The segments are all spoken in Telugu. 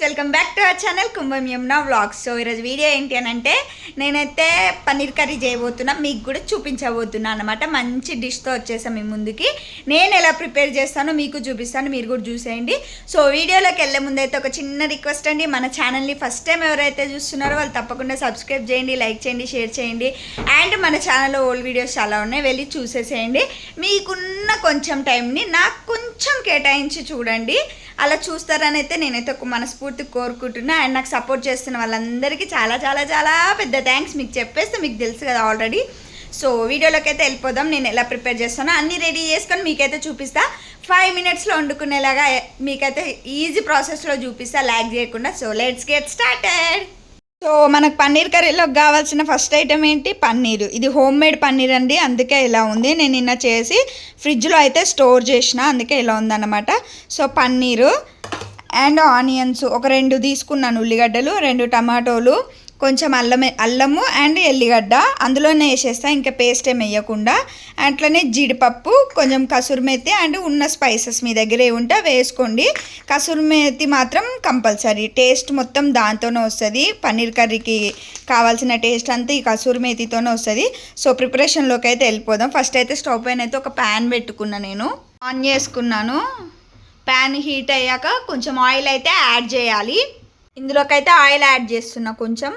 Welcome back to our channel Kumbham Yamuna vlogs. So ఈరోజు వీడియో ఏంటి అని అంటే నేనైతే పన్నీర్ కర్రీ చేయబోతున్నా, మీకు కూడా చూపించబోతున్నా అనమాట. మంచి డిష్తో వచ్చేసాం మీ ముందుకి. నేను ఎలా ప్రిపేర్ చేస్తానో మీకు చూపిస్తాను, మీరు కూడా చూసేయండి. సో వీడియోలోకి వెళ్ళే ముందు అయితే ఒక చిన్న రిక్వెస్ట్ అండి, మన ఛానల్ని ఫస్ట్ టైం ఎవరైతే చూస్తున్నారో వాళ్ళు తప్పకుండా సబ్స్క్రైబ్ చేయండి, లైక్ చేయండి, షేర్ చేయండి. అండ్ మన ఛానల్లో ఓల్డ్ వీడియోస్ చాలా ఉన్నాయి, వెళ్ళి చూసేసేయండి. మీకున్న కొంచెం టైంని నాకు కొంచెం కేటాయించి చూడండి. అలా చూస్తారని అయితే నేనైతే ఒక మనస్ఫూర్తి కోరుకుంటున్నా. అండ్ నాకు సపోర్ట్ చేస్తున్న వాళ్ళందరికీ చాలా చాలా చాలా పెద్ద థ్యాంక్స్. మీకు చెప్పేస్తే మీకు తెలుసు కదా ఆల్రెడీ. సో వీడియోలోకి అయితే వెళ్ళిపోదాం. నేను ఎలా ప్రిపేర్ చేస్తానో అన్నీ రెడీ చేసుకొని మీకైతే చూపిస్తా. 5 minutesలో వండుకునేలాగా మీకైతే ఈజీ ప్రాసెస్లో చూపిస్తా, ల్యాగ్ చేయకుండా. So let's get started. So మనకు పన్నీర్ కర్రీలోకి కావాల్సిన ఫస్ట్ ఐటమ్ ఏంటి? పన్నీరు. ఇది హోమ్ మేడ్ పన్నీర్ అండి, అందుకే ఇలా ఉంది. నేను నిన్న చేసి ఫ్రిడ్జ్లో అయితే స్టోర్ చేసిన, అందుకే ఇలా ఉందన్నమాట. సో పన్నీరు అండ్ ఆనియన్స్ ఒక 2 తీసుకున్నాను, ఉల్లిగడ్డలు 2 టమాటోలు, కొంచెం అల్లము అండ్ ఎల్లిగడ్డ అందులోనే వేసేస్తా, ఇంకా పేస్ట్ ఏం వేయకుండా. అట్లనే జీడిపప్పు, కొంచెం కసూరి మేతి అండ్ ఉన్న స్పైసెస్ మీ దగ్గర ఏముంటే వేసుకోండి. కసూరి మేతి మాత్రం కంపల్సరీ, టేస్ట్ మొత్తం దాంతోనే వస్తుంది. పన్నీర్ కర్రీకి కావాల్సిన టేస్ట్ అంతా ఈ కసూరి మేతితోనే వస్తుంది. సో ప్రిపరేషన్లోకి అయితే వెళ్ళిపోదాం. ఫస్ట్ అయితే స్టవ్ పైన అయితే ఒక ప్యాన్ పెట్టుకున్నా, నేను ఆన్ చేసుకున్నాను. ప్యాన్ హీట్ అయ్యాక కొంచెం ఆయిల్ అయితే యాడ్ చేయాలి. ఇందులోకి అయితే ఆయిల్ యాడ్ చేస్తున్నా కొంచెం.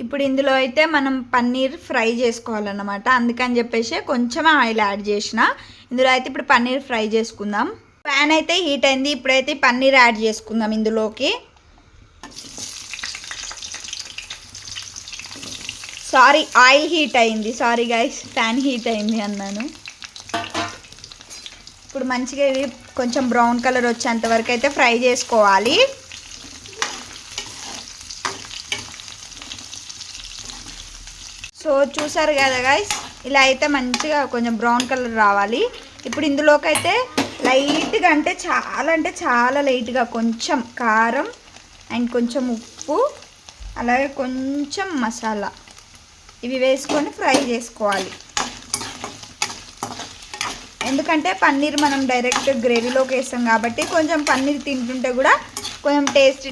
ఇప్పుడు ఇందులో అయితే మనం పన్నీర్ ఫ్రై చేసుకోవాలన్నమాట, అందుకని చెప్పేసి కొంచెం ఆయిల్ యాడ్ చేసిన. ఇందులో అయితే ఇప్పుడు పన్నీర్ ఫ్రై చేసుకుందాం. ప్యాన్ అయితే హీట్ అయింది, ఇప్పుడైతే పన్నీర్ యాడ్ చేసుకుందాం ఇందులోకి. సారీ, ఆయిల్ హీట్ అయింది, సారీ గైస్, ప్యాన్ హీట్ అయింది అన్నాను. ఇప్పుడు మంచిగా ఇవి కొంచెం బ్రౌన్ కలర్ వచ్చేంత వరకు అయితే ఫ్రై చేసుకోవాలి. సో చూసారు కదా గైస్, ఇలా అయితే మంచిగా కొంచెం బ్రౌన్ కలర్ రావాలి. ఇప్పుడు ఇందులోకి అయితే లైట్గా అంటే చాలా లైట్గా కొంచెం కారం అండ్ కొంచెం ఉప్పు, అలాగే కొంచెం మసాలా, ఇవి వేసుకొని ఫ్రై చేసుకోవాలి. ఎందుకంటే పన్నీర్ మనం డైరెక్ట్ గ్రేవీలోకి వేస్తాం కాబట్టి కొంచెం పన్నీర్ తింటుంటే కూడా కొంచెం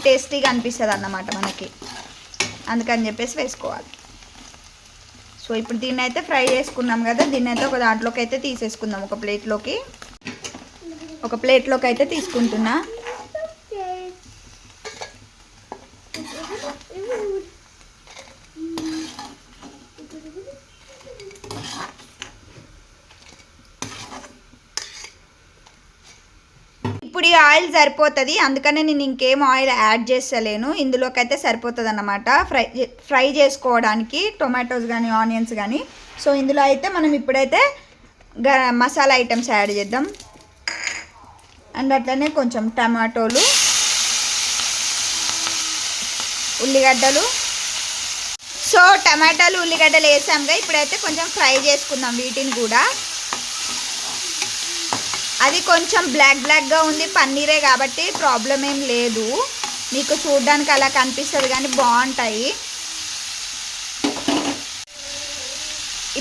టేస్టీగా అనిపిస్తుంది అన్నమాట మనకి, అందుకని చెప్పేసి వేసుకోవాలి. సో ఇప్పుడు దీన్ని అయితే ఫ్రై చేసుకున్నాం కదా, దీన్ని అయితే ఒక దాంట్లోకి అయితే తీసేసుకుందాం. ఒక ప్లేట్లోకి అయితే తీసుకుంటున్నా. ఇప్పుడు ఈ ఆయిల్ సరిపోతుంది, అందుకనే నేను ఇంకేం ఆయిల్ యాడ్ చేస్తలేను. ఇందులోకి అయితే సరిపోతుంది అన్నమాట ఫ్రై చేసుకోవడానికి, టొమాటోస్ కానీ ఆనియన్స్ కానీ. సో ఇందులో అయితే మనం ఇప్పుడైతే మసాలా ఐటమ్స్ యాడ్ చేద్దాం. అండ్ అట్లనే కొంచెం టమాటోలు, ఉల్లిగడ్డలు. సో టమాటాలు ఉల్లిగడ్డలు వేసాముగా, ఇప్పుడైతే కొంచెం ఫ్రై చేసుకుందాం వీటిని కూడా. అది కొంచెం బ్లాక్గా ఉంది, పన్నీరే కాబట్టి ప్రాబ్లం ఏం లేదు, మీకు చూడడానికి అలా కనిపిస్తుంది కానీ బాగుంటాయి.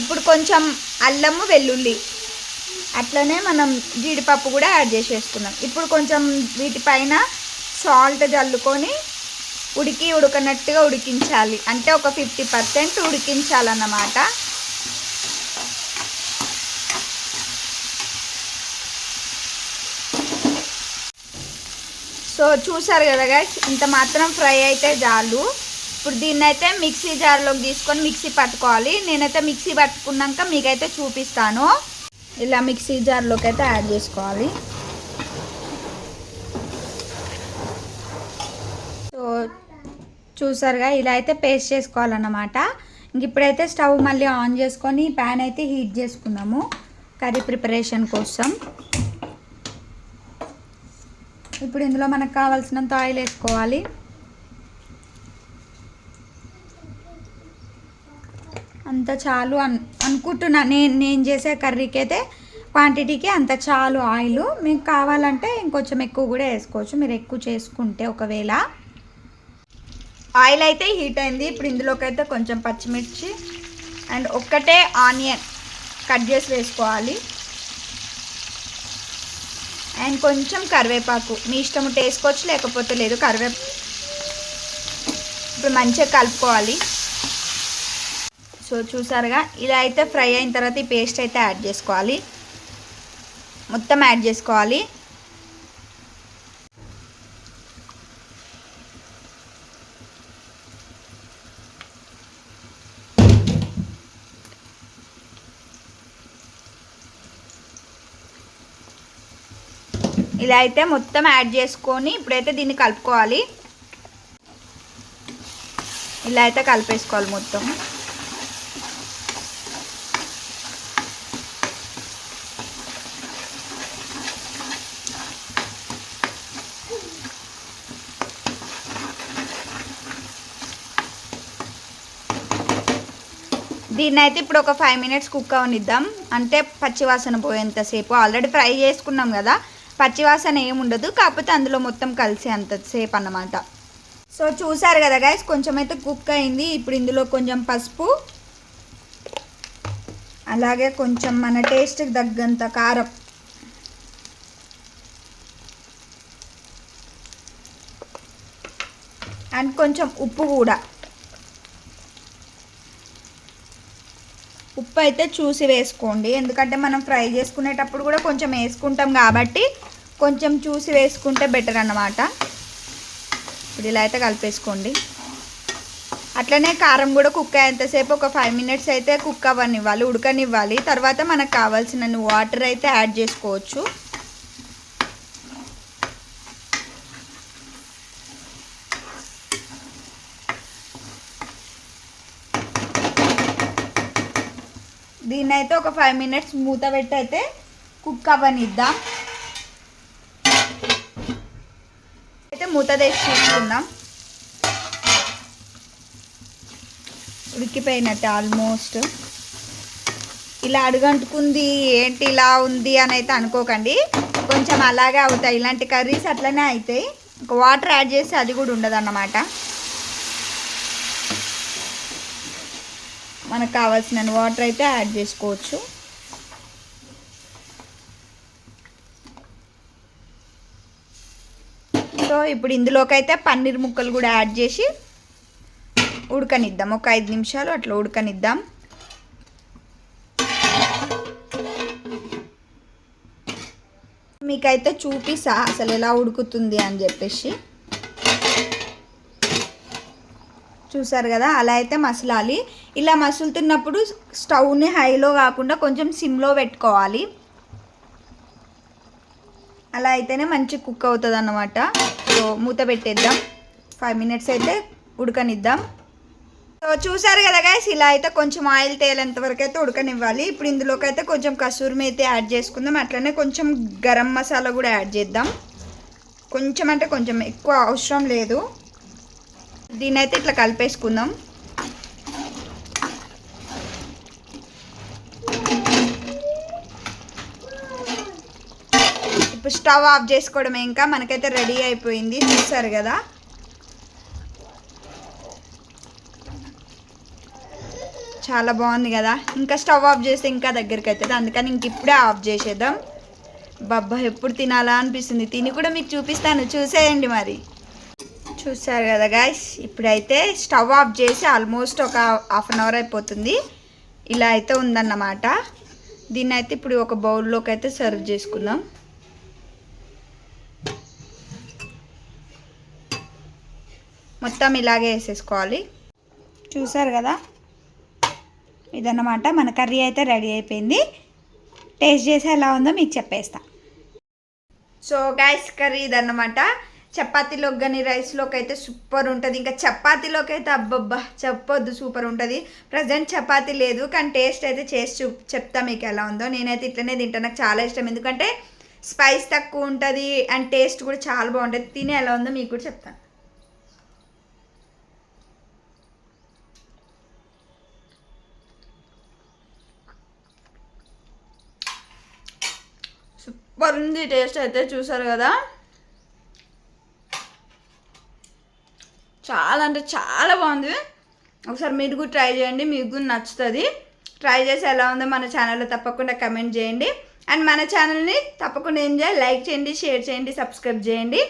ఇప్పుడు కొంచెం అల్లము వెల్లుల్లి, అట్లనే మనం జీడిపప్పు కూడా యాడ్ చేసేసుకున్నాం. ఇప్పుడు కొంచెం వీటిపైన సాల్ట్ జల్లుకొని ఉడకనట్టుగా ఉడికించాలి, అంటే ఒక 50% ఉడికించాలన్నమాట. సో చూసారు కదా గైస్, ఇంత మాత్రం ఫ్రై అయితే చాలు. ఇప్పుడు దీన్ని అయితే మిక్సీ జార్లోకి తీసుకొని మిక్సీ పట్టుకోవాలి. నేనైతే మిక్సీ పట్టుకున్నాక మీకైతే చూపిస్తాను. ఇలా మిక్సీ జార్లోకి అయితే యాడ్ చేసుకోవాలి. సో చూసారుగా, ఇలా అయితే పేస్ట్ చేసుకోవాలన్నమాట. ఇంక ఇప్పుడైతే స్టవ్ మళ్ళీ ఆన్ చేసుకొని ప్యాన్ అయితే హీట్ చేసుకున్నాము కర్రీ ప్రిపరేషన్ కోసం. ఇప్పుడు ఇందులో మనకు కావాల్సినంత ఆయిల్ వేసుకోవాలి. అంత చాలు అనుకుంటున్నా, నేను చేసే కర్రీకి అయితే క్వాంటిటీకి అంత చాలు ఆయిల్. మీకు కావాలంటే ఇంకొంచెం ఎక్కువ కూడా వేసుకోవచ్చు, మీరు ఎక్కువ చేసుకుంటే ఒకవేళ. ఆయిల్ అయితే హీట్ అయింది. ఇప్పుడు ఇందులోకి అయితే కొంచెం పచ్చిమిర్చి అండ్ ఒక్కటే ఆనియన్ కట్ చేసి వేసుకోవాలి. అండ్ కొంచెం కరివేపాకు మీ ఇష్టం ఉంటే వేసుకోవచ్చు, లేకపోతే లేదు. ఇప్పుడు మంచిగా కలుపుకోవాలి. సో చూసారుగా, ఇలా అయితే ఫ్రై అయిన తర్వాత ఈ పేస్ట్ అయితే యాడ్ చేసుకోవాలి. మొత్తం యాడ్ చేసుకోవాలి. ఇలా అయితే మొత్తం యాడ్ చేసుకొని ఇప్పుడైతే దీన్ని కలుపుకోవాలి. ఇలా అయితే కలిపేసుకోవాలి మొత్తం. దీన్ని అయితే ఇప్పుడు ఒక 5 మినిట్స్ కుక్ అవనిద్దాం. అంటే పచ్చివాసన పోయేంతసేపు. ఆల్రెడీ ఫ్రై చేసుకున్నాం కదా, పచ్చివాసన ఏముండదు. కాకపోతే అందులో మొత్తం కలిసి అంతసేపు అన్నమాట. సో చూసారు కదా గైస్, కొంచెం అయితే కుక్ అయింది. ఇప్పుడు ఇందులో కొంచెం పసుపు, అలాగే కొంచెం మన టేస్ట్కి తగ్గంత కారం, అండ్ కొంచెం ఉప్పు కూడా. ఉప్పు అయితే చూసి వేసుకోండి, ఎందుకంటే మనం ఫ్రై చేసుకునేటప్పుడు కూడా కొంచెం వేసుకుంటాం కాబట్టి కొంచెం చూసి వేసుకుంటే బెటర్ అన్నమాట. ఇప్పుడు ఇలా అయితే కలిపేసుకోండి. అట్లనే కారం కూడా కుక్ అయ్యేంతసేపు ఒక 5 మినిట్స్ అయితే కుక్ అవ్వనివ్వాలి, ఉడకనివ్వాలి. తర్వాత మనకు కావాల్సిన వాటర్ అయితే యాడ్ చేసుకోవచ్చు. దీన్ని అయితే ఒక 5 మినిట్స్ మూత పెట్టి అయితే కుక్ అవ్వనిద్దాం. అయితే మూత తీసి చూసుకుందాం. ఉడికిపోయినట్టు ఆల్మోస్ట్. ఇలా అడుగంటుకుంది ఏంటి ఇలా ఉంది అని అయితే అనుకోకండి, కొంచెం అలాగే అవుతాయి. ఇలాంటి కర్రీస్ అట్లనే అవుతాయి. ఇంకా వాటర్ యాడ్ చేసి అది కూడా ఉండదు అన్నమాట. మనకు కావాల్సిన వాటర్ అయితే యాడ్ చేసుకోవచ్చు. సో ఇప్పుడు ఇందులోకి అయితే పన్నీర్ ముక్కలు కూడా యాడ్ చేసి ఉడకనిద్దాం. ఒక 5 నిమిషాలు అట్లా ఉడకనిద్దాం. మీకైతే చూపిస్తా అసలు ఎలా ఉడుకుతుంది అని చెప్పేసి. చూసారు కదా, అలా అయితే మసలాలి. ఇలా మసులుతున్నప్పుడు స్టవ్ని హైలో కాకుండా కొంచెం సిమ్లో పెట్టుకోవాలి. అలా అయితేనే మంచి కుక్ అవుతుంది అన్నమాట. సో మూత పెట్టేద్దాం. 5 మినిట్స్ అయితే ఉడకనిద్దాం. సో చూసారు కదా గైస్, ఇలా అయితే కొంచెం ఆయిల్ తేలేంత వరకు అయితే ఉడకనివ్వాలి. ఇప్పుడు ఇందులోకి అయితే కొంచెం కసూరి మేతి యాడ్ చేసుకుందాం. అట్లనే కొంచెం గరం మసాలా కూడా యాడ్ చేద్దాం. కొంచెం అంటే కొంచెం, ఎక్కువ అవసరం లేదు. దీన్ని అయితే ఇట్లా కలిపేసుకుందాం. ఇప్పుడు స్టవ్ ఆఫ్ చేసుకోవడం, ఇంకా మనకైతే రెడీ అయిపోయింది. చూసారు కదా, చాలా బాగుంది కదా. ఇంకా స్టవ్ ఆఫ్ చేస్తే ఇంకా దగ్గరికి అవుతుంది, అందుకని ఇంక ఇప్పుడే ఆఫ్ చేసేద్దాం. బాబా ఎప్పుడు తినాలా అనిపిస్తుంది. తిని కూడా మీకు చూపిస్తాను, చూసేయండి మరి. చూసారు కదా గాయస్, ఇప్పుడైతే స్టవ్ ఆఫ్ చేసి ఆల్మోస్ట్ ఒక 1/2 అవర్ అయిపోతుంది. ఇలా అయితే ఉందన్నమాట. దీన్ని అయితే ఇప్పుడు ఒక బౌల్లోకి అయితే సర్వ్ చేసుకుందాం. మొత్తం ఇలాగే వేసేసుకోవాలి. చూసారు కదా, ఇదన్నమాట మన కర్రీ అయితే రెడీ అయిపోయింది. టేస్ట్ చేసి ఎలా ఉందో మీకు చెప్పేస్తా. సో గైస్, కర్రీ ఇదన్నమాట. చపాతీలోకి కానీ రైస్లోకి అయితే సూపర్ ఉంటుంది. ఇంకా చపాతీలోకి అయితే అబ్బబ్బా చెప్పొద్దు, సూపర్ ఉంటుంది. ప్రజెంట్ చపాతీ లేదు, కానీ టేస్ట్ అయితే చేసి చెప్తా మీకు ఎలా ఉందో. నేనైతే ఇట్లనే తింటాను, నాకు చాలా ఇష్టం. ఎందుకంటే స్పైస్ తక్కువ ఉంటుంది అండ్ టేస్ట్ కూడా చాలా బాగుంటుంది. తిని ఎలా ఉందో మీకు కూడా చెప్తాను. సూపర్ ఉంది టేస్ట్ అయితే. చూసారు కదా, చాలా అంటే చాలా బాగుంది. ఒకసారి మీరు కూడా ట్రై చేయండి, మీకు కూడా నచ్చుతుంది. ట్రై చేసి ఎలా ఉందో మన ఛానల్లో తప్పకుండా కమెంట్ చేయండి. అండ్ మన ఛానల్ని తప్పకుండా ఏం చేయాలి, లైక్ చేయండి, షేర్ చేయండి, సబ్స్క్రైబ్ చేయండి.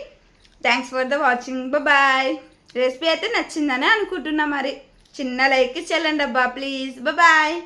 Thanks for the watching. Bye. Recipe అయితే నచ్చిందని అనుకుంటున్నా. మరి చిన్న లైక్ ఇచ్చేయాలండి అబ్బా, ప్లీజ్. బాయ్.